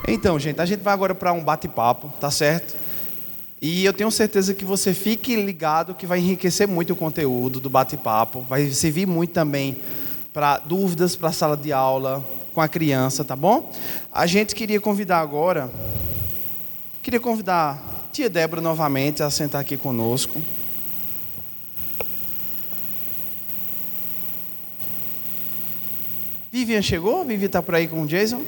Então, gente, a gente vai agora para um bate-papo, tá certo? E eu tenho certeza que você fique ligado que vai enriquecer muito o conteúdo do bate-papo. Vai servir muito também para dúvidas para a sala de aula com a criança, tá bom? A gente queria convidar a tia Débora novamente a sentar aqui conosco. Vivian chegou? Vivian está por aí com o Jason?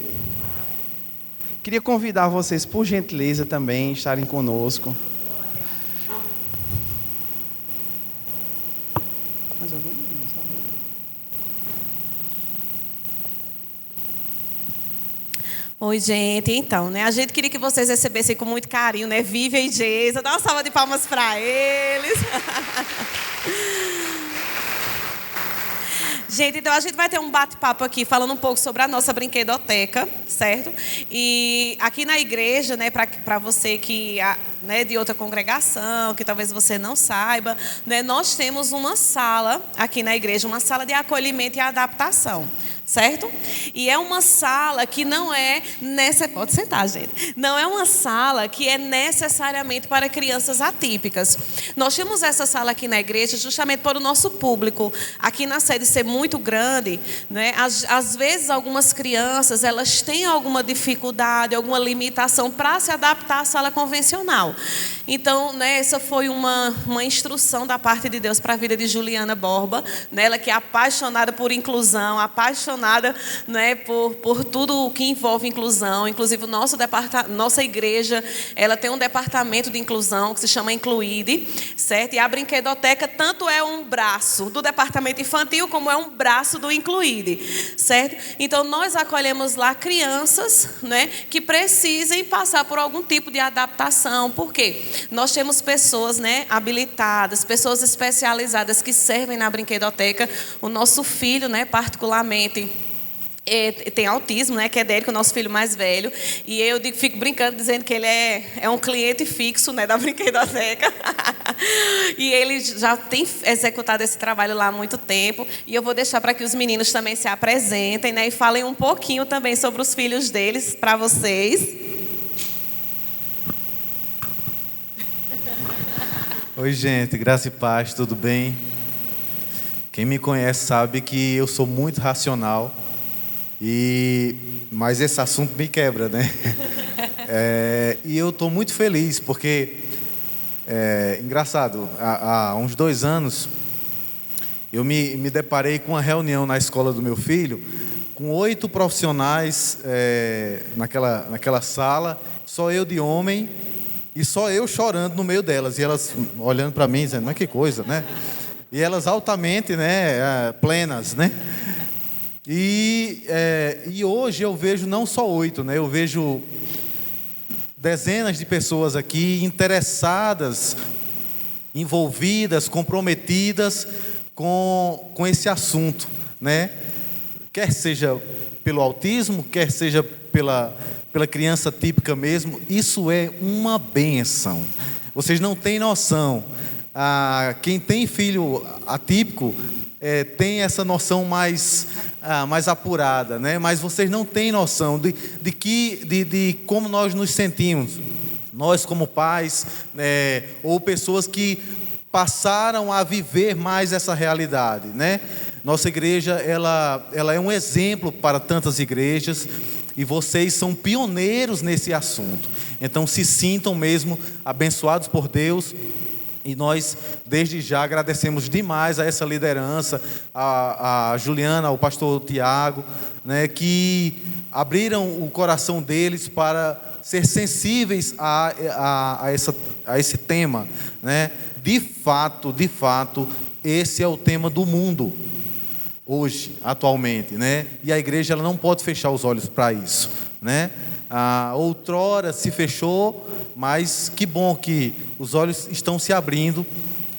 Queria convidar vocês, por gentileza, também estarem conosco. Mais algum? Oi, gente. Então, né? A gente queria que vocês recebessem com muito carinho, né? Vivian e Jason. Dá uma salva de palmas para eles. Gente, então a gente vai ter um bate-papo aqui falando um pouco sobre a nossa brinquedoteca, certo? E aqui na igreja, né, para você que né, de outra congregação, que talvez você não saiba, né, nós temos uma sala aqui na igreja, uma sala de acolhimento e adaptação. Certo? E é uma sala que não é pode sentar, gente. Não é uma sala que é necessariamente para crianças atípicas. Nós temos essa sala aqui na igreja justamente para o nosso público. Aqui na sede ser muito grande, né? Às vezes algumas crianças, elas têm alguma dificuldade, alguma limitação para se adaptar à sala convencional. Então, né, essa foi uma instrução da parte de Deus para a vida de Juliana Borba, né? Ela que é apaixonada por inclusão, apaixonada, né, por tudo o que envolve inclusão. Inclusive, nossa igreja, ela tem um departamento de inclusão que se chama Incluide, certo? E a brinquedoteca tanto é um braço do departamento infantil como é um braço do Incluide, certo? Então, nós acolhemos lá crianças, né, que precisem passar por algum tipo de adaptação. Por quê? Nós temos pessoas, né, habilitadas, pessoas especializadas que servem na brinquedoteca. O nosso filho, né, particularmente, tem autismo, né, que é Dérico, o nosso filho mais velho. E eu fico brincando, dizendo que ele é um cliente fixo, né, da brinquedoteca. E ele já tem executado esse trabalho lá há muito tempo. E eu vou deixar para que os meninos também se apresentem, né, e falem um pouquinho também sobre os filhos deles para vocês. Oi, gente, graça e paz, tudo bem? Quem me conhece sabe que eu sou muito racional, mas esse assunto me quebra, né? E eu estou muito feliz, porque, engraçado, há uns 2 anos, eu me deparei com uma reunião na escola do meu filho, com 8 profissionais naquela sala, só eu de homem, e só eu chorando no meio delas, e elas olhando para mim, dizendo, mas que coisa, né? E elas altamente, né, plenas, né? E hoje eu vejo não só 8, né? Eu vejo dezenas de pessoas aqui interessadas, envolvidas, comprometidas com esse assunto, né? Quer seja pelo autismo, quer seja pela criança típica mesmo, isso é uma bênção. Vocês não têm noção. Quem tem filho atípico tem essa noção mais apurada, né? Mas vocês não têm noção de como nós nos sentimos. Nós como pais, ou pessoas que passaram a viver mais essa realidade, né? Nossa igreja, ela é um exemplo para tantas igrejas. E vocês são pioneiros nesse assunto. Então, se sintam mesmo abençoados por Deus. E nós, desde já, agradecemos demais a essa liderança, a Juliana, ao pastor Tiago, né, que abriram o coração deles para ser sensíveis a esse tema, né? De fato, esse é o tema do mundo. Hoje, atualmente, né? E a igreja ela não pode fechar os olhos para isso, né? Outrora se fechou, mas que bom que os olhos estão se abrindo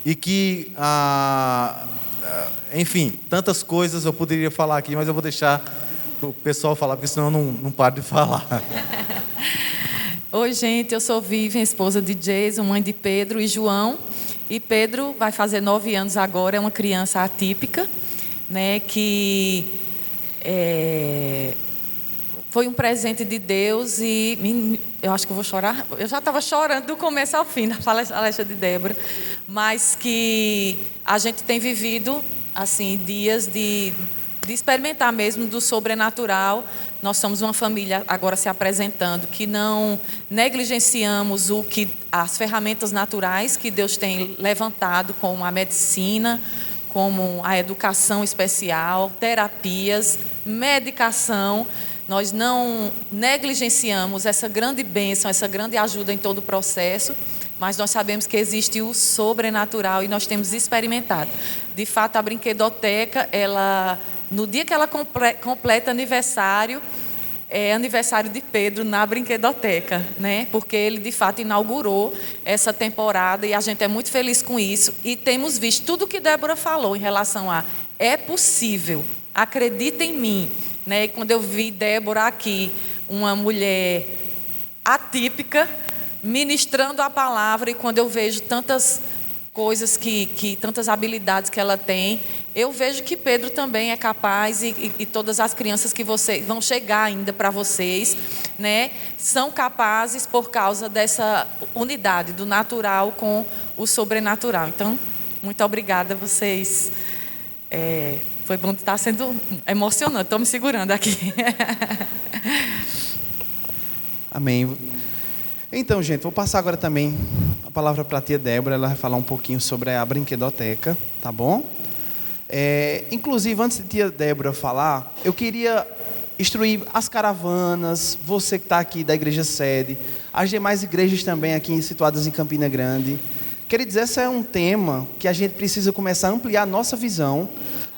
e que, enfim, tantas coisas eu poderia falar aqui, mas eu vou deixar o pessoal falar, porque senão eu não paro de falar. Oi, gente, eu sou Vivian, esposa de Jason, mãe de Pedro e João. E Pedro vai fazer 9 anos agora, é uma criança atípica. né, que foi um presente de Deus e eu acho que eu vou chorar. Eu já estava chorando do começo ao fim da palestra de Débora, mas que a gente tem vivido assim dias de experimentar mesmo do sobrenatural. Nós somos uma família agora se apresentando que não negligenciamos as ferramentas naturais que Deus tem levantado, como a medicina, como a educação especial, terapias, medicação. Nós não negligenciamos essa grande bênção, essa grande ajuda em todo o processo, mas nós sabemos que existe o sobrenatural e nós temos experimentado. De fato, a brinquedoteca, no dia que ela completa aniversário, é aniversário de Pedro na brinquedoteca, né? Porque ele, de fato, inaugurou essa temporada e a gente é muito feliz com isso. E temos visto tudo o que Débora falou em relação a é possível, acredita em mim. Né? E quando eu vi Débora aqui, uma mulher atípica, ministrando a palavra, e quando eu vejo tantas coisas, tantas habilidades que ela tem, eu vejo que Pedro também é capaz e todas as crianças que vão chegar ainda para vocês, né, são capazes por causa dessa unidade do natural com o sobrenatural. Então, muito obrigada a vocês. Foi bom, está sendo emocionante, estou me segurando aqui. Amém. Então, gente, vou passar agora também a palavra para a tia Débora. Ela vai falar um pouquinho sobre a brinquedoteca, tá bom? Inclusive, antes de tia Débora falar, eu queria instruir as caravanas, você que está aqui da igreja sede, as demais igrejas também aqui situadas em Campina Grande. Queridos, esse é um tema que a gente precisa começar a ampliar a nossa visão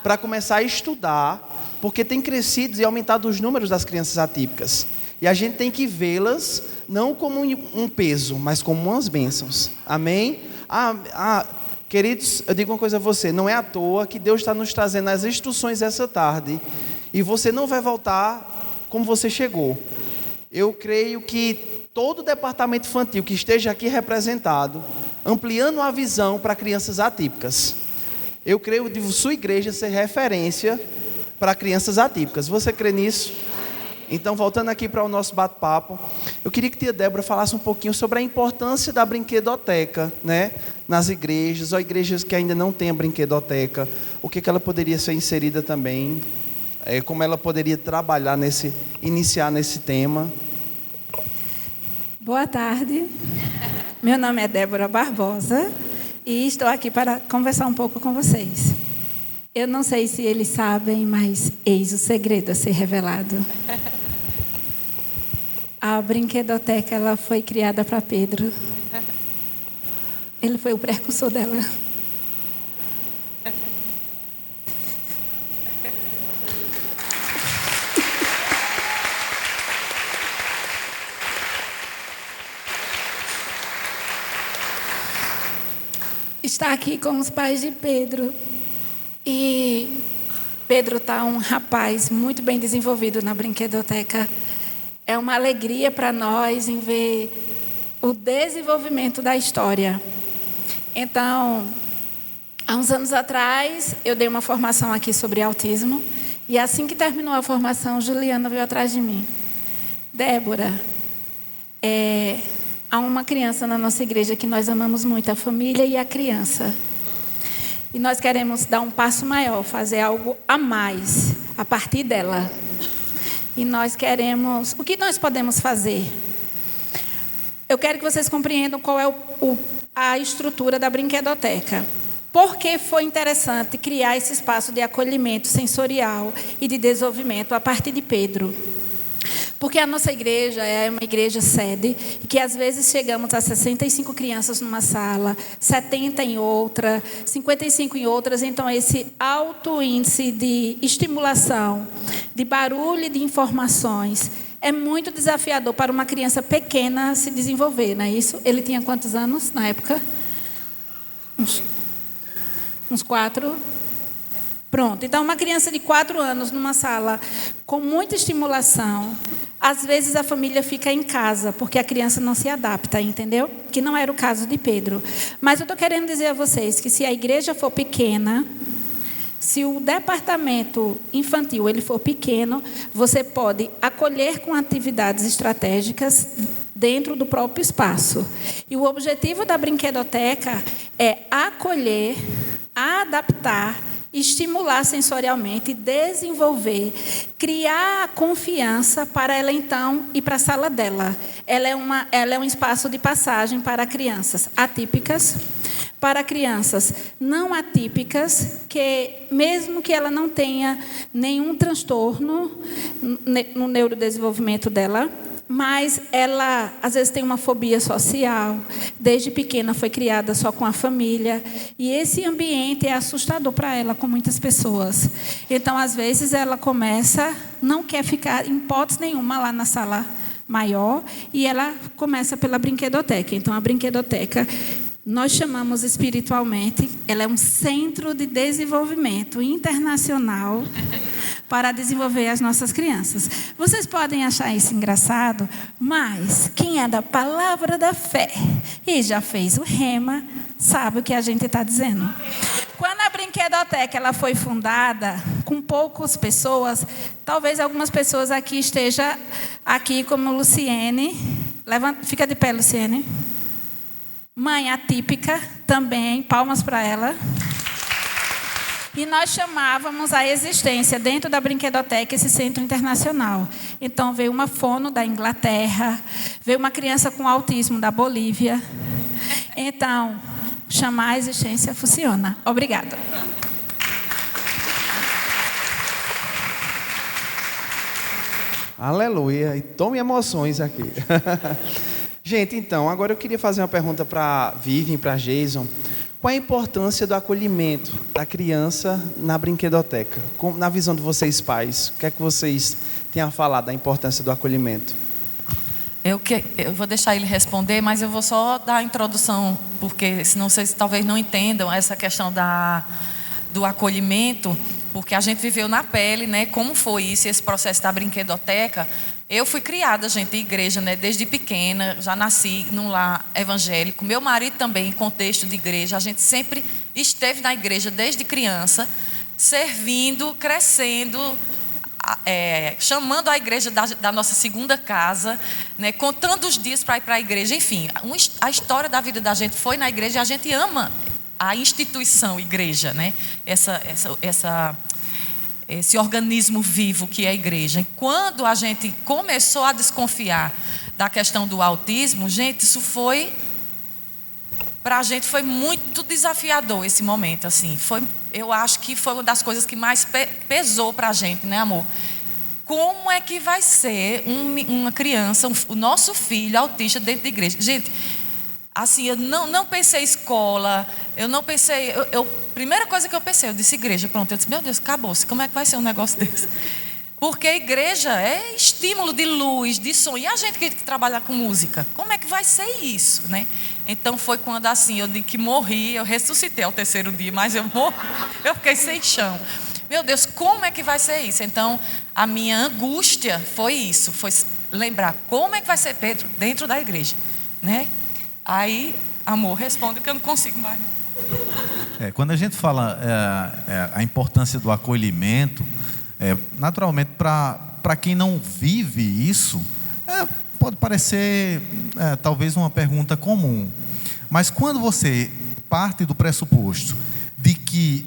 para começar a estudar, porque tem crescido e aumentado os números das crianças atípicas. E a gente tem que vê-las não como um peso, mas como umas bênçãos. Amém? Queridos, eu digo uma coisa a você, não é à toa que Deus está nos trazendo as instruções essa tarde, e você não vai voltar como você chegou. Eu creio que todo o departamento infantil que esteja aqui representado, ampliando a visão para crianças atípicas. Eu creio de sua igreja ser referência para crianças atípicas. Você crê nisso? Então, voltando aqui para o nosso bate-papo, eu queria que a tia Débora falasse um pouquinho sobre a importância da brinquedoteca, né, nas igrejas, ou igrejas que ainda não têm a brinquedoteca, o que ela poderia ser inserida também, como ela poderia trabalhar iniciar nesse tema. Boa tarde, meu nome é Débora Barbosa e estou aqui para conversar um pouco com vocês. Eu não sei se eles sabem, mas eis o segredo a ser revelado. A brinquedoteca, ela foi criada para Pedro. Ele foi o precursor dela. Está aqui com os pais de Pedro. E Pedro está um rapaz muito bem desenvolvido na brinquedoteca. É uma alegria para nós em ver o desenvolvimento da história. Então, há uns anos atrás, eu dei uma formação aqui sobre autismo. E assim que terminou a formação, Juliana veio atrás de mim. Débora, há uma criança na nossa igreja que nós amamos muito, a família e a criança. E nós queremos dar um passo maior, fazer algo a mais, a partir dela. E nós queremos... O que nós podemos fazer? Eu quero que vocês compreendam qual é a estrutura da brinquedoteca. Por que foi interessante criar esse espaço de acolhimento sensorial e de desenvolvimento a partir de Pedro? Porque a nossa igreja é uma igreja sede, e que às vezes chegamos a 65 crianças numa sala, 70 em outra, 55 em outras. Então, esse alto índice de estimulação, de barulho e de informações, é muito desafiador para uma criança pequena se desenvolver, não é isso? Ele tinha quantos anos na época? Uns 4. Pronto. Então, uma criança de 4 anos numa sala com muita estimulação, às vezes a família fica em casa, porque a criança não se adapta, entendeu? Que não era o caso de Pedro. Mas eu estou querendo dizer a vocês que se a igreja for pequena, Se o departamento infantil ele for pequeno, você pode acolher com atividades estratégicas dentro do próprio espaço. E o objetivo da brinquedoteca é acolher, adaptar, estimular sensorialmente, desenvolver, criar confiança para ela então ir para a sala dela. Ela é um espaço de passagem para crianças atípicas, para crianças não atípicas, que mesmo que ela não tenha nenhum transtorno no neurodesenvolvimento dela, mas ela, às vezes, tem uma fobia social, desde pequena foi criada só com a família, e esse ambiente é assustador para ela, com muitas pessoas. Então, às vezes, ela não quer ficar, em hipótese nenhuma, lá na sala maior, e ela começa pela brinquedoteca. Então, a brinquedoteca, nós chamamos espiritualmente, ela é um centro de desenvolvimento internacional para desenvolver as nossas crianças. Vocês podem achar isso engraçado, mas quem é da palavra da fé e já fez o rema, sabe o que a gente está dizendo. Quando a brinquedoteca ela foi fundada, com poucas pessoas, talvez algumas pessoas aqui estejam aqui como Luciene. Levanta, fica de pé, Luciene. Mãe atípica também, palmas para ela. E nós chamávamos a existência dentro da brinquedoteca esse centro internacional. Então veio uma fono da Inglaterra, veio uma criança com autismo da Bolívia. Então, chamar a existência funciona. Obrigada. Aleluia. E tome emoções aqui. Gente, então, agora eu queria fazer uma pergunta para Vivian e para Jason. Qual a importância do acolhimento da criança na brinquedoteca? Na visão de vocês, pais, o que é que vocês têm a falar da importância do acolhimento? Eu vou deixar ele responder, mas eu vou só dar a introdução, porque senão vocês talvez não entendam essa questão do acolhimento, porque a gente viveu na pele, né? Como foi isso, esse processo da brinquedoteca. Eu fui criada, gente, em igreja, né? Desde pequena, já nasci num lar evangélico. Meu marido também, em contexto de igreja. A gente sempre esteve na igreja desde criança, servindo, crescendo, chamando a igreja da nossa segunda casa, né? Contando os dias para ir para a igreja. Enfim, a história da vida da gente foi na igreja e a gente ama a instituição igreja, né? Esse organismo vivo que é a igreja. E quando a gente começou a desconfiar da questão do autismo, gente, para a gente foi muito desafiador esse momento, assim. Eu acho que foi uma das coisas que mais pesou para a gente, né, amor? Como é que vai ser uma criança, o nosso filho autista dentro da igreja? Gente, assim, eu não pensei escola, eu não pensei... Primeira coisa que eu pensei, eu disse igreja, pronto. Eu disse, meu Deus, acabou-se, como é que vai ser um negócio desse? Porque a igreja é estímulo de luz, de som. E a gente que trabalha com música, como é que vai ser isso, né? Então foi quando assim, eu digo que morri, eu ressuscitei ao terceiro dia, mas eu fiquei sem chão. Meu Deus, como é que vai ser isso? Então, a minha angústia foi isso, foi lembrar como é que vai ser Pedro dentro da igreja, né? Aí, amor, responde que eu não consigo mais. Quando a gente fala a importância do acolhimento, naturalmente, para quem não vive isso, pode parecer talvez uma pergunta comum. Mas quando você parte do pressuposto de que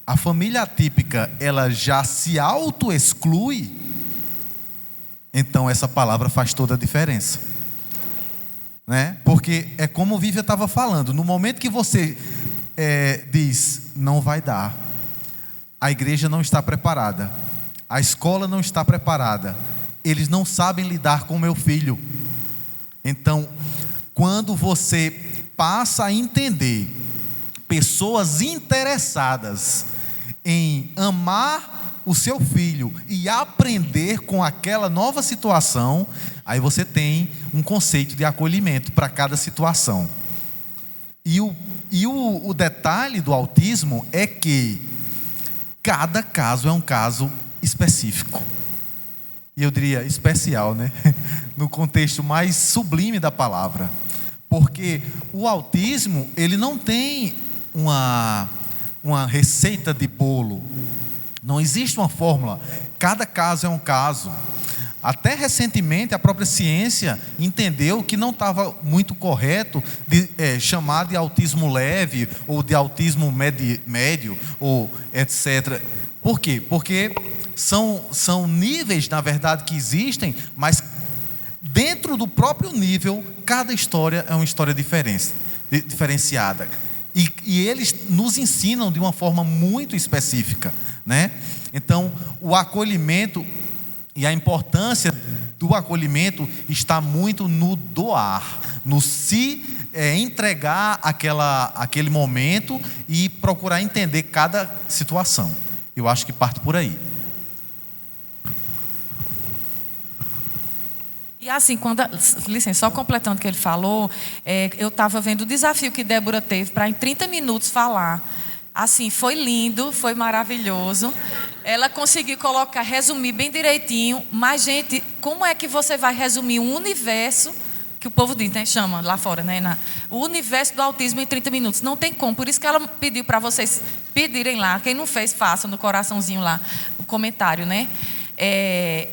a família atípica ela já se auto-exclui, então essa palavra faz toda a diferença. Né? Porque é como o Vivian estava falando, no momento que você diz, não vai dar, a igreja não está preparada, a escola não está preparada, eles não sabem lidar com o meu filho. Então, quando você passa a entender pessoas interessadas em amar o seu filho e aprender com aquela nova situação, aí você tem um conceito de acolhimento para cada situação. E o detalhe do autismo é que cada caso é um caso específico. E eu diria especial, né? No contexto mais sublime da palavra. Porque o autismo, ele não tem uma uma receita de bolo. Não existe uma fórmula. Cada caso é um caso. Até recentemente a própria ciência entendeu que não estava muito correto chamar de autismo leve ou de autismo médio ou etc. Por quê? Porque são níveis, na verdade, que existem, mas dentro do próprio nível, cada história é uma história diferenciada. E eles nos ensinam de uma forma muito específica, né? Então, o acolhimento e a importância do acolhimento está muito no doar, no se entregar aquele momento e procurar entender cada situação. Eu acho que parte por aí. E assim, licença, só completando o que ele falou, eu estava vendo o desafio que Débora teve para em 30 minutos falar. Assim, foi lindo, foi maravilhoso. Ela conseguiu resumir bem direitinho. Mas, gente, como é que você vai resumir um universo, que o povo diz, né, chama lá fora, né, o universo do autismo em 30 minutos? Não tem como. Por isso que ela pediu para vocês pedirem lá. Quem não fez, faça no coraçãozinho lá, o comentário, né?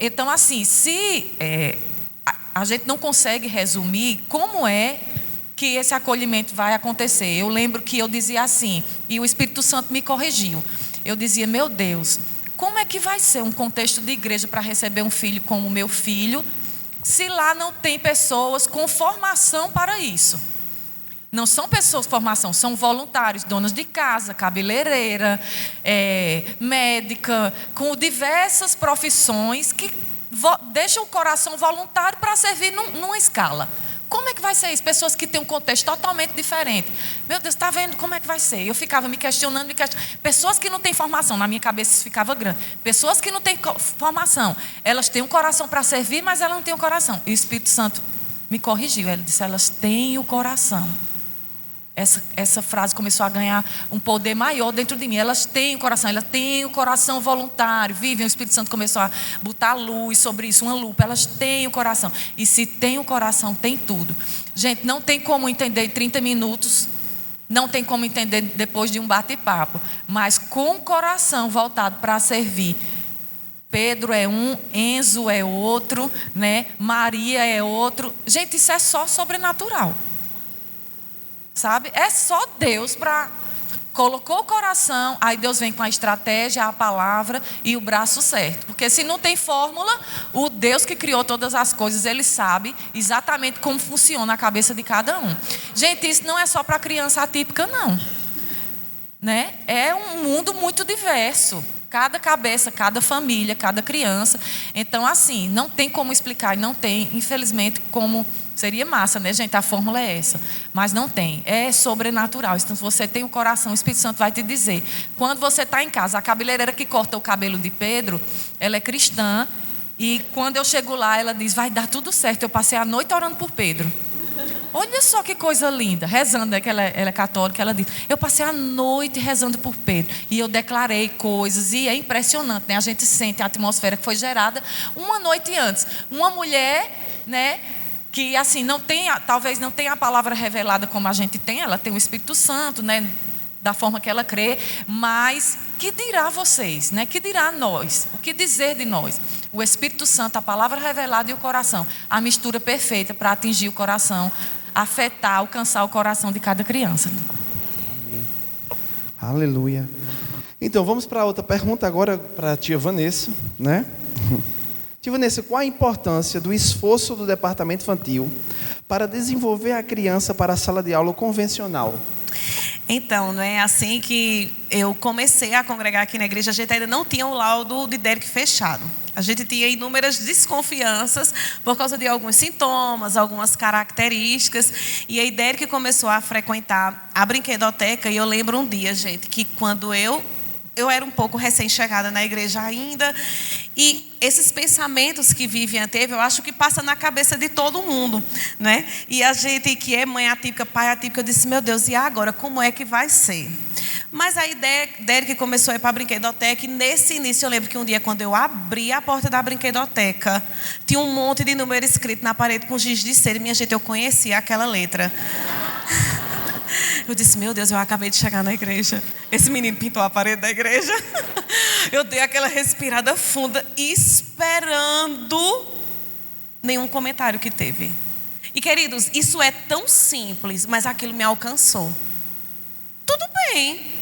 Então, assim, se a gente não consegue resumir, como é que esse acolhimento vai acontecer? Eu lembro que eu dizia assim, e o Espírito Santo me corrigiu. Eu dizia, meu Deus, como é que vai ser um contexto de igreja para receber um filho como o meu filho, se lá não tem pessoas com formação para isso? Não são pessoas com formação, são voluntários, donas de casa, cabeleireira, médica, com diversas profissões que deixam o coração voluntário para servir numa escala. Como é que vai ser isso? Pessoas que têm um contexto totalmente diferente. Meu Deus, está vendo como é que vai ser? Eu ficava me questionando. Pessoas que não têm formação, na minha cabeça isso ficava grande. Pessoas que não têm formação, elas têm um coração para servir, mas elas não têm um coração. E o Espírito Santo me corrigiu. Ele disse, elas têm o coração. Essa frase começou a ganhar um poder maior dentro de mim. Elas têm o coração, elas têm o coração voluntário, vivem. O Espírito Santo começou a botar luz sobre isso, uma lupa. Elas têm o coração. E se tem o coração, tem tudo. Gente, não tem como entender em 30 minutos, não tem como entender depois de um bate-papo. Mas com o coração voltado para servir. Pedro é um, Enzo é outro, né? Maria é outro. Gente, isso é só sobrenatural. Sabe? É só Deus colocou o coração, aí Deus vem com a estratégia, a palavra e o braço certo. Porque se não tem fórmula, o Deus que criou todas as coisas, Ele sabe exatamente como funciona a cabeça de cada um. Gente, isso não é só para criança atípica, não. Né? É um mundo muito diverso. Cada cabeça, cada família, cada criança. Então, assim, não tem como explicar, não tem, infelizmente, como... Seria massa, né, gente? A fórmula é essa. Mas não tem. É sobrenatural. Então, se você tem o coração, o Espírito Santo vai te dizer. Quando você está em casa, a cabeleireira que corta o cabelo de Pedro, ela é cristã. E quando eu chego lá, ela diz, vai dar tudo certo. Eu passei a noite orando por Pedro. Olha só que coisa linda. Rezando, né, que ela é católica. Ela diz, eu passei a noite rezando por Pedro. E eu declarei coisas. E é impressionante, né? A gente sente a atmosfera que foi gerada uma noite antes. Uma mulher, né... que assim, talvez não tenha a palavra revelada como a gente tem, ela tem o Espírito Santo, né, da forma que ela crê, mas que dirá vocês, né? Que dirá nós? O que dizer de nós? O Espírito Santo, a palavra revelada e o coração, a mistura perfeita para atingir o coração, afetar, alcançar o coração de cada criança. Amém. Aleluia. Então, vamos para outra pergunta agora para a tia Vanessa, né? Tia Vanessa, qual a importância do esforço do departamento infantil para desenvolver a criança para a sala de aula convencional? Então, não é assim que eu comecei a congregar aqui na igreja, a gente ainda não tinha o laudo de Derek fechado. A gente tinha inúmeras desconfianças por causa de alguns sintomas, algumas características. E aí Derek começou a frequentar a brinquedoteca e eu lembro um dia, gente, que quando eu era um pouco recém-chegada na igreja ainda, e esses pensamentos que Vivian teve, eu acho que passa na cabeça de todo mundo, né? E a gente que é mãe atípica, pai atípico, eu disse, meu Deus, e agora, como é que vai ser? Mas aí Derek começou a ir para a brinquedoteca, e nesse início eu lembro que um dia, quando eu abri a porta da brinquedoteca, tinha um monte de número escrito na parede com giz de cera, e minha gente, eu conhecia aquela letra. Eu disse, meu Deus, eu acabei de chegar na igreja. Esse menino pintou a parede da igreja. Eu dei aquela respirada funda, esperando nenhum comentário que teve. E queridos, isso é tão simples, mas aquilo me alcançou. Tudo bem,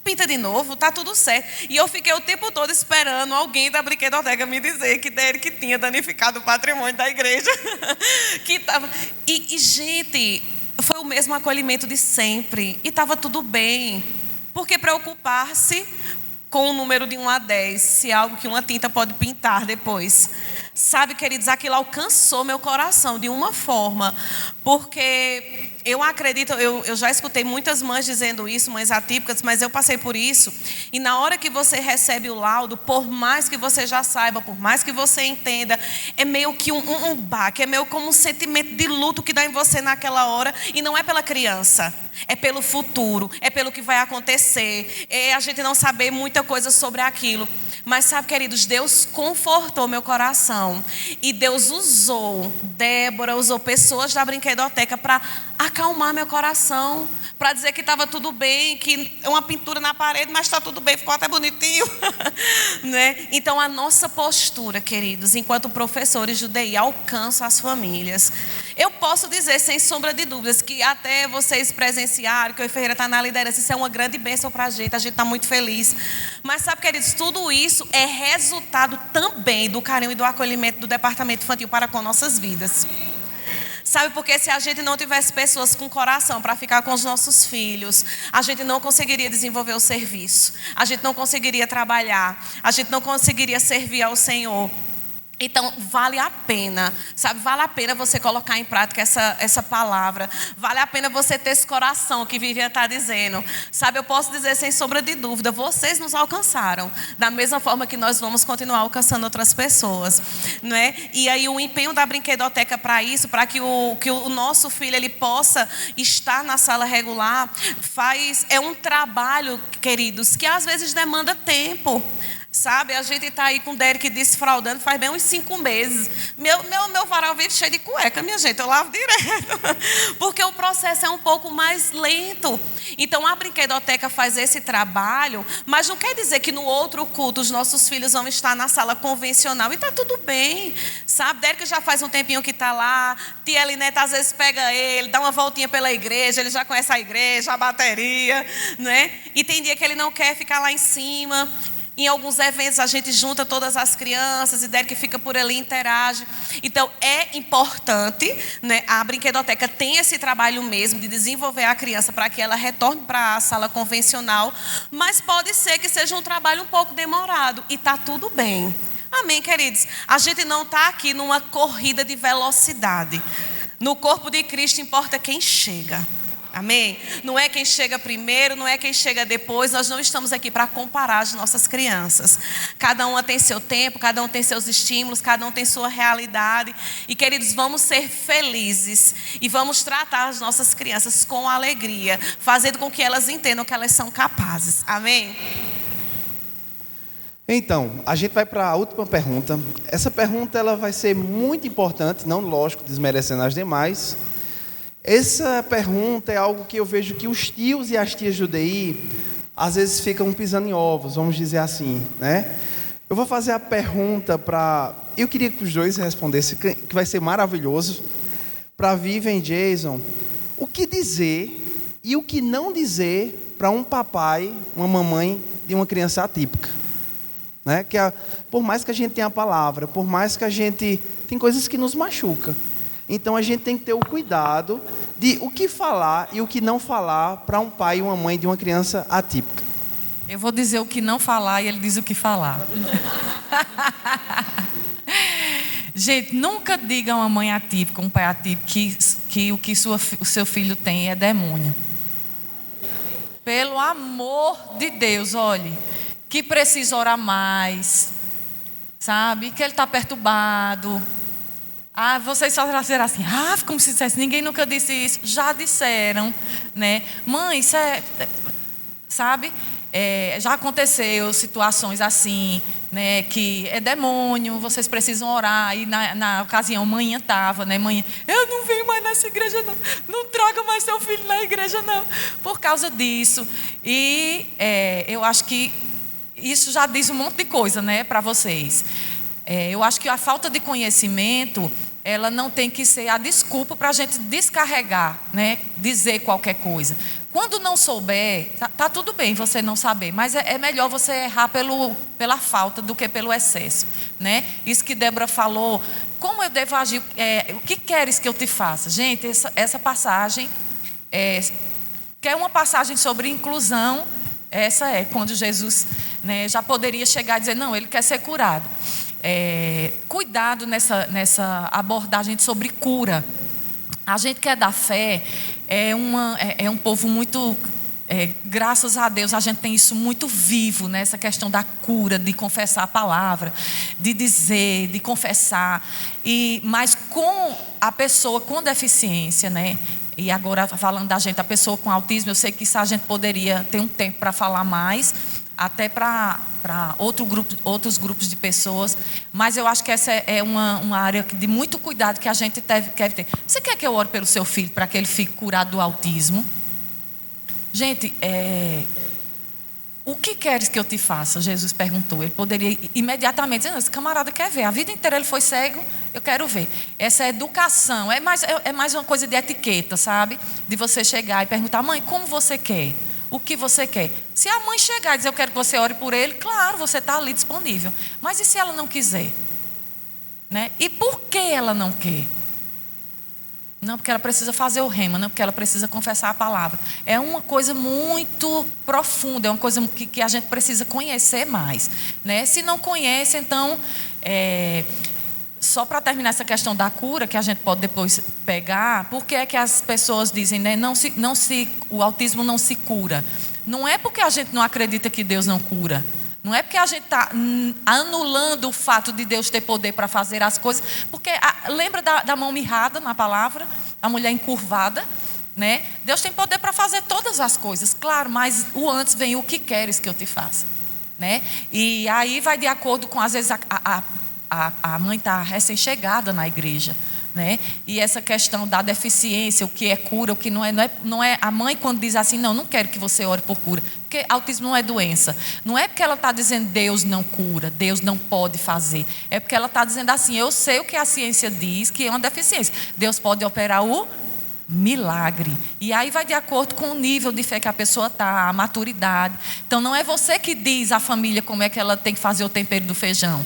pinta de novo, tá tudo certo. E eu fiquei o tempo todo esperando alguém da brinquedoteca me dizer que Derek tinha danificado o patrimônio da igreja. Que tava... e, gente, foi o mesmo acolhimento de sempre. E estava tudo bem. Por que preocupar-se com o número de 1 a 10, se é algo que uma tinta pode pintar depois? Sabe, queridos, aquilo alcançou meu coração de uma forma, porque eu acredito, eu já escutei muitas mães dizendo isso, mães atípicas, mas eu passei por isso. E na hora que você recebe o laudo, por mais que você já saiba, por mais que você entenda, é meio que um baque, é meio como um sentimento de luto que dá em você naquela hora. E não é pela criança, é pelo futuro, é pelo que vai acontecer, é a gente não saber muita coisa sobre aquilo. Mas sabe, queridos, Deus confortou meu coração. E Deus usou Débora, usou pessoas da brinquedoteca para acalmar meu coração, para dizer que estava tudo bem, que é uma pintura na parede, mas está tudo bem, ficou até bonitinho. Né? Então a nossa postura, queridos, enquanto professores de UDI, alcança as famílias. Eu posso dizer, sem sombra de dúvidas, que até vocês presenciaram, que o Ferreira está na liderança, isso é uma grande bênção para a gente está muito feliz. Mas sabe, queridos, tudo isso é resultado também do carinho e do acolhimento do departamento infantil para com nossas vidas. Sabe, porque se a gente não tivesse pessoas com coração para ficar com os nossos filhos, a gente não conseguiria desenvolver o serviço, a gente não conseguiria trabalhar, a gente não conseguiria servir ao Senhor. Então, vale a pena, sabe? Vale a pena você colocar em prática essa palavra. Vale a pena você ter esse coração que Vivian está dizendo. Sabe, eu posso dizer sem sombra de dúvida, vocês nos alcançaram. Da mesma forma que nós vamos continuar alcançando outras pessoas. Não é? E aí o empenho da brinquedoteca para isso, para que o nosso filho ele possa estar na sala regular, é um trabalho, queridos, que às vezes demanda tempo. Sabe, a gente está aí com o Derek desfraudando faz bem uns 5 meses. Meu varal vive cheio de cueca, minha gente, eu lavo direto. Porque o processo é um pouco mais lento. Então a brinquedoteca faz esse trabalho, mas não quer dizer que no outro culto os nossos filhos vão estar na sala convencional. E está tudo bem, sabe? Derek já faz um tempinho que está lá. Tia Elinete às vezes pega ele, dá uma voltinha pela igreja, ele já conhece a igreja, a bateria, né? E tem dia que ele não quer ficar lá em cima. Em alguns eventos a gente junta todas as crianças e Derek fica por ali e interage. Então é importante, né? A brinquedoteca tem esse trabalho mesmo de desenvolver a criança para que ela retorne para a sala convencional. Mas pode ser que seja um trabalho um pouco demorado e está tudo bem. Amém, queridos? A gente não está aqui numa corrida de velocidade. No corpo de Cristo importa quem chega. Amém? Não é quem chega primeiro, não é quem chega depois. Nós não estamos aqui para comparar as nossas crianças. Cada uma tem seu tempo, cada um tem seus estímulos, cada um tem sua realidade. E queridos, vamos ser felizes e vamos tratar as nossas crianças com alegria, fazendo com que elas entendam que elas são capazes. Amém? Então, a gente vai para a última pergunta. Essa pergunta ela vai ser muito importante, não, lógico, desmerecendo as demais. Essa pergunta é algo que eu vejo que os tios e as tias de UDI às vezes ficam pisando em ovos, vamos dizer assim, né? Eu vou fazer a pergunta para... Eu queria que os dois respondessem, que vai ser maravilhoso, para Vivian e Jason, o que dizer e o que não dizer para um papai, uma mamãe de uma criança atípica, né? Que por mais que a gente tenha a palavra, por mais que a gente... Tem coisas que nos machucam. Então a gente tem que ter o cuidado de o que falar e o que não falar para um pai e uma mãe de uma criança atípica. Eu vou dizer o que não falar e ele diz o que falar. Gente, nunca diga a uma mãe atípica, um pai atípico, que o que o seu filho tem é demônio. Pelo amor de Deus, olhe, que precisa orar mais, sabe? Que ele está perturbado. Vocês só disseram assim, como se dissesse, ninguém nunca disse isso. Já disseram, né? Mãe, isso é... Sabe? Já aconteceu situações assim, né, que é demônio, vocês precisam orar. E na ocasião, manhã estava, né, manhã, eu não venho mais nessa igreja não, não traga mais seu filho na igreja não, por causa disso. E eu acho que isso já diz um monte de coisa, né, para vocês. Eu acho que a falta de conhecimento, ela não tem que ser a desculpa para a gente descarregar, né, dizer qualquer coisa. Quando não souber, tá tudo bem você não saber, mas é melhor você errar pela falta do que pelo excesso, né? Isso que Débora falou, como eu devo agir, o que queres que eu te faça? Gente, essa passagem, que é uma passagem sobre inclusão, essa é quando Jesus, né, já poderia chegar e dizer, não, ele quer ser curado. Cuidado nessa abordagem sobre cura. A gente que é da fé é um povo muito, graças a Deus, a gente tem isso muito vivo, né? Essa questão da cura, de confessar a palavra, de dizer, de confessar. Mas com a pessoa com deficiência, né? E agora falando da gente, a pessoa com autismo, eu sei que isso a gente poderia ter um tempo para falar mais, até para outros grupos de pessoas, mas eu acho que essa é uma área de muito cuidado que a gente quer ter. Você quer que eu ore pelo seu filho para que ele fique curado do autismo? Gente, o que queres que eu te faça? Jesus perguntou. Ele poderia imediatamente dizer, esse camarada quer ver, a vida inteira ele foi cego, eu quero ver. Essa educação, é mais uma coisa de etiqueta, sabe? De você chegar e perguntar, mãe, como você quer? O que você quer? Se a mãe chegar e dizer, eu quero que você ore por ele, claro, você está ali disponível. Mas e se ela não quiser? Né? E por que ela não quer? Não, porque ela precisa fazer o rema, não, porque ela precisa confessar a palavra. É uma coisa muito profunda, é uma coisa que a gente precisa conhecer mais. Né? Se não conhece, então... Só para terminar essa questão da cura, que a gente pode depois pegar, por que é que as pessoas dizem, né, o autismo não se cura? Não é porque a gente não acredita que Deus não cura. Não é porque a gente está anulando o fato de Deus ter poder para fazer as coisas. Porque lembra da mão mirrada na palavra? A mulher encurvada, né? Deus tem poder para fazer todas as coisas, claro, mas o antes vem o que queres que eu te faça. Né? E aí vai de acordo com, às vezes, a mãe está recém-chegada na igreja, né? E essa questão da deficiência, o que é cura, o que não é a mãe quando diz assim, não quero que você ore por cura, porque autismo não é doença, não é porque ela está dizendo Deus não cura, Deus não pode fazer, é porque ela está dizendo assim, eu sei o que a ciência diz que é uma deficiência, Deus pode operar o milagre, e aí vai de acordo com o nível de fé que a pessoa está, a maturidade. Então não é você que diz à família como é que ela tem que fazer o tempero do feijão.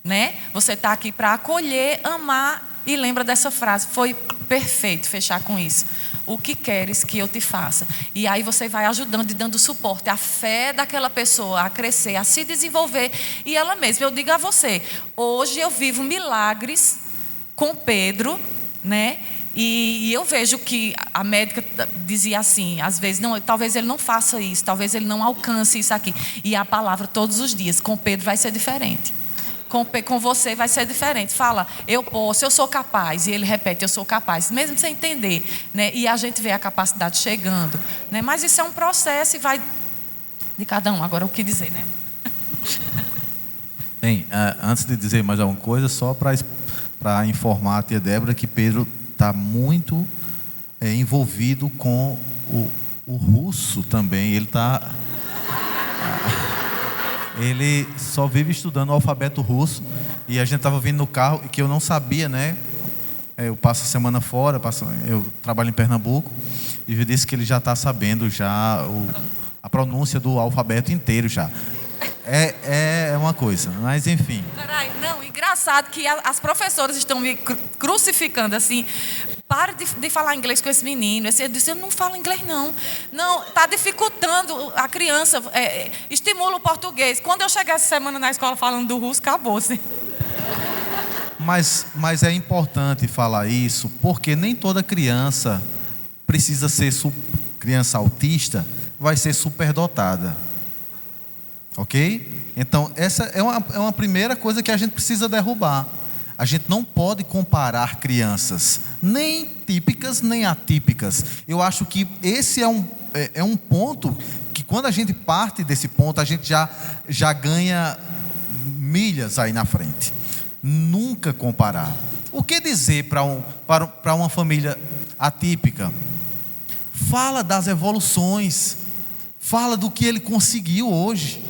Né? Você está aqui para acolher, amar, e lembra dessa frase, foi perfeito fechar com isso. O que queres que eu te faça? E aí você vai ajudando e dando suporte à fé daquela pessoa a crescer, a se desenvolver. E ela mesma, eu digo a você, hoje eu vivo milagres com Pedro, né? E eu vejo que a médica dizia assim, às vezes, não, talvez ele não faça isso, talvez ele não alcance isso aqui. E a palavra todos os dias, com Pedro vai ser diferente. Com você vai ser diferente. Fala, eu posso, eu sou capaz. E ele repete, eu sou capaz, mesmo sem entender. Né? E a gente vê a capacidade chegando. Né? Mas isso é um processo e vai de cada um. Agora, o que dizer, né? Bem, antes de dizer mais alguma coisa, só para informar a tia Débora que Pedro está muito envolvido com o russo também. Ele só vive estudando o alfabeto russo. E a gente estava vindo no carro, que eu não sabia, né? Eu passo a semana fora, eu trabalho em Pernambuco. E eu disse que ele já está sabendo já a pronúncia do alfabeto inteiro já. É uma coisa, mas enfim. Carai, não, engraçado que as professoras estão me crucificando assim. Para de falar inglês com esse menino. Eu disse, eu não falo inglês não. Não, está dificultando a criança. Estimula o português. Quando eu chegar essa semana na escola falando do russo, acabou-se. Mas é importante falar isso, porque nem toda criança precisa ser criança autista, vai ser superdotada. Ok? Então, essa é uma primeira coisa que a gente precisa derrubar. A gente não pode comparar crianças, nem típicas, nem atípicas. Eu acho que esse é um ponto que quando a gente parte desse ponto, a gente já ganha milhas aí na frente. Nunca comparar. O que dizer para uma família atípica? Fala das evoluções, fala do que ele conseguiu hoje,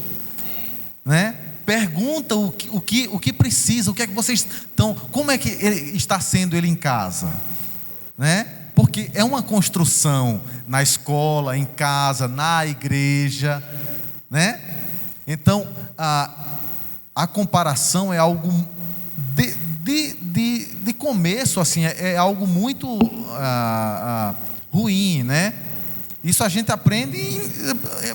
né? Pergunta o que precisa, o que é que vocês estão, como é que está sendo ele em casa, né? Porque é uma construção na escola, em casa, na igreja, né? Então a comparação é algo de começo, assim, é algo muito ruim, né? Isso a gente aprende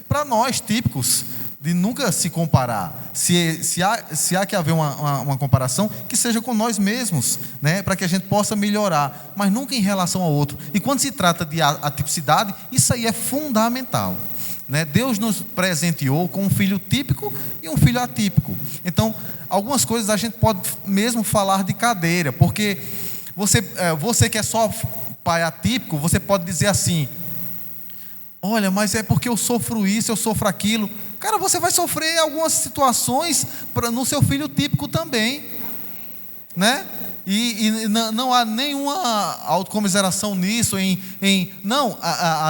para nós típicos, de nunca se comparar. Se há que haver uma comparação, que seja com nós mesmos, né? Para que a gente possa melhorar, mas nunca em relação ao outro. E quando se trata de atipicidade, isso aí é fundamental, né? Deus nos presenteou com um filho típico e um filho atípico. Então, algumas coisas a gente pode mesmo falar de cadeira, porque você que é só pai atípico, você pode dizer assim: olha, mas é porque eu sofro isso, eu sofro aquilo. Cara, você vai sofrer algumas situações no seu filho típico também, né? E não há nenhuma autocomiseração nisso. Não,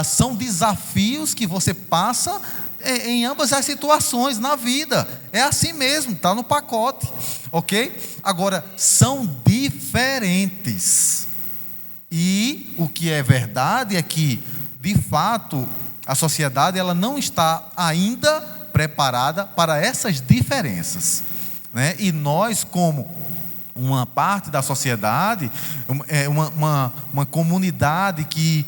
são desafios que você passa em ambas as situações na vida. É assim mesmo, está no pacote, ok? Agora, são diferentes. E o que é verdade é que, de fato, a sociedade ela não está ainda preparada para essas diferenças, né? E nós, como uma parte da sociedade, uma comunidade que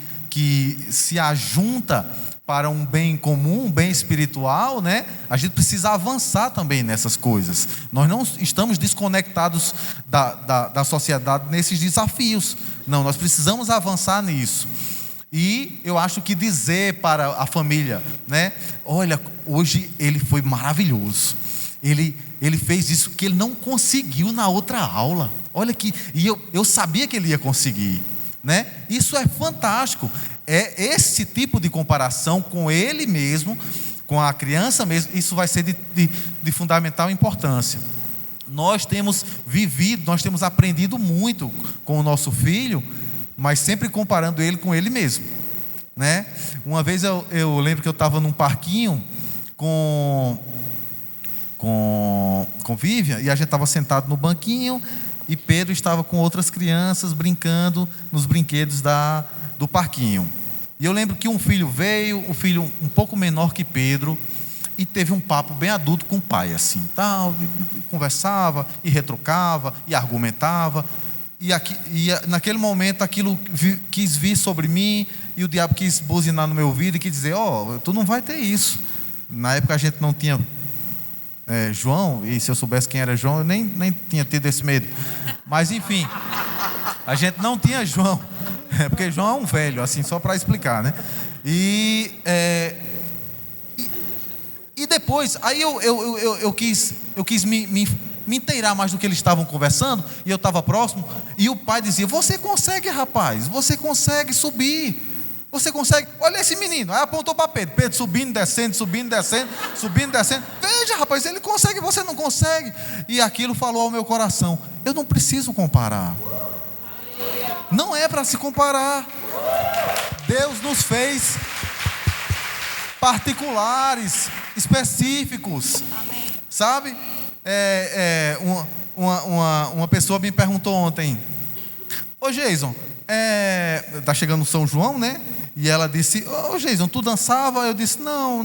se ajunta para um bem comum, um bem espiritual, né? A gente precisa avançar também nessas coisas. Nós não estamos desconectados da sociedade nesses desafios. Não, nós precisamos avançar nisso. E eu acho que dizer para a família, né? Olha, hoje ele foi maravilhoso. Ele fez isso que ele não conseguiu na outra aula. Olha que, e eu sabia que ele ia conseguir, né? Isso é fantástico. É esse tipo de comparação com ele mesmo, com a criança mesmo, isso vai ser de fundamental importância. Nós temos vivido, nós temos aprendido muito com o nosso filho, mas sempre comparando ele com ele mesmo, né? Uma vez eu lembro que eu estava num parquinho com Vivian, e a gente estava sentado no banquinho, e Pedro estava com outras crianças brincando nos brinquedos do parquinho. E eu lembro que um filho veio, um filho um pouco menor que Pedro, e teve um papo bem adulto com o pai, assim, tal, e conversava, e retrucava, e argumentava. E naquele momento aquilo quis vir sobre mim, e o diabo quis buzinar no meu ouvido e quis dizer: tu não vai ter isso. Na época a gente não tinha João, e se eu soubesse quem era João, eu nem tinha tido esse medo. Mas enfim, a gente não tinha João, porque João é um velho, assim, só para explicar, né? E depois, aí eu quis me inteirar mais do que eles estavam conversando, e eu estava próximo, e o pai dizia: você consegue, rapaz, você consegue subir, você consegue, olha esse menino. Aí apontou para Pedro subindo, descendo, subindo, descendo, subindo, descendo. Veja, rapaz, ele consegue, você não consegue. E aquilo falou ao meu coração: eu não preciso comparar, não é para se comparar. Deus nos fez particulares, específicos. Amém. Sabe? Uma pessoa me perguntou ontem: ô Jason, tá chegando São João, né? E ela disse: ô Jason, tu dançava? Eu disse: não,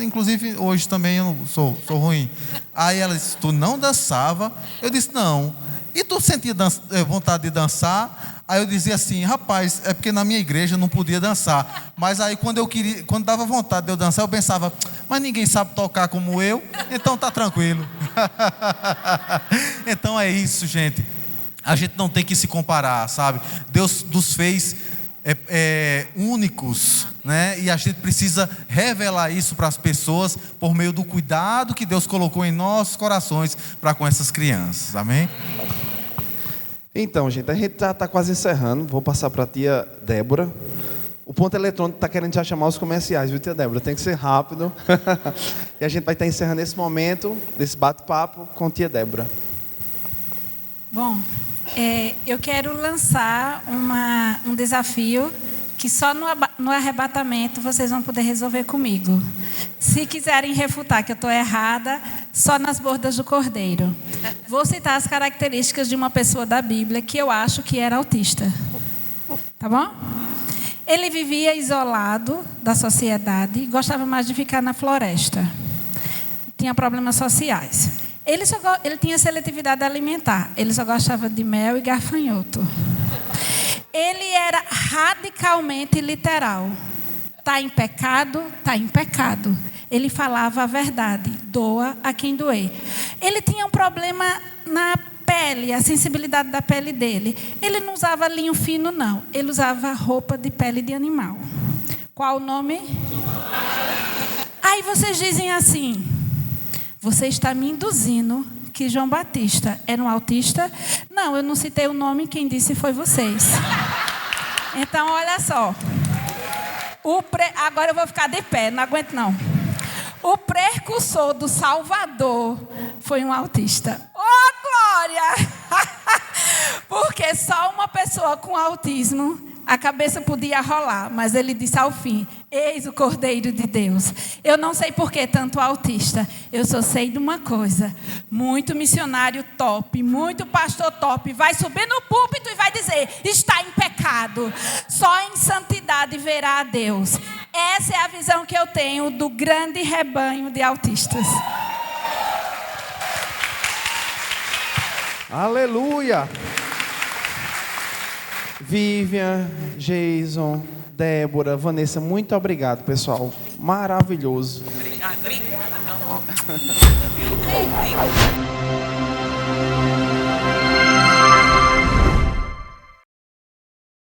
inclusive hoje também eu sou ruim. Aí ela disse: tu não dançava? Eu disse: não. E tu sentia vontade de dançar? Aí eu dizia assim: rapaz, é porque na minha igreja não podia dançar. Mas aí quando dava vontade de eu dançar, eu pensava: mas ninguém sabe tocar como eu, então tá tranquilo. Então é isso, gente. A gente não tem que se comparar, sabe? Deus nos fez únicos, né? E a gente precisa revelar isso para as pessoas por meio do cuidado que Deus colocou em nossos corações para com essas crianças. Amém? Então, gente, a gente já está quase encerrando. Vou passar para a tia Débora, O ponto eletrônico está querendo já chamar os comerciais, viu, tia Débora? Tem que ser rápido. E a gente vai estar encerrando esse momento, desse bate-papo com tia Débora. Bom, eu quero lançar um desafio que só no arrebatamento vocês vão poder resolver comigo. Se quiserem refutar que eu estou errada, só nas bordas do cordeiro. Vou citar as características de uma pessoa da Bíblia que eu acho que era autista. Tá bom? Ele vivia isolado da sociedade e gostava mais de ficar na floresta. Tinha problemas sociais. Ele tinha seletividade alimentar. Ele só gostava de mel e gafanhoto. Ele era radicalmente literal. Está em pecado, está em pecado. Ele falava a verdade. Doa a quem doer. Ele tinha um problema na pele, a sensibilidade da pele dele. Ele não usava linho fino, não. Ele usava roupa de pele de animal. Qual o nome? Aí vocês dizem assim: você está me induzindo que João Batista era um autista? Não, eu não citei o nome, quem disse foi vocês. Então, olha só. Agora eu vou ficar de pé, não aguento não. O precursor do Salvador foi um autista. Oh, glória! Porque só uma pessoa com autismo, a cabeça podia rolar, mas ele disse ao fim: eis o Cordeiro de Deus. Eu não sei por que tanto autista. Eu só sei de uma coisa: muito missionário top, muito pastor top vai subir no púlpito e vai dizer: está em pecado. Só em santidade verá a Deus. Essa é a visão que eu tenho do grande rebanho de autistas. Aleluia! Vivian, Jason, Débora, Vanessa, muito obrigado, pessoal. Maravilhoso. Obrigada.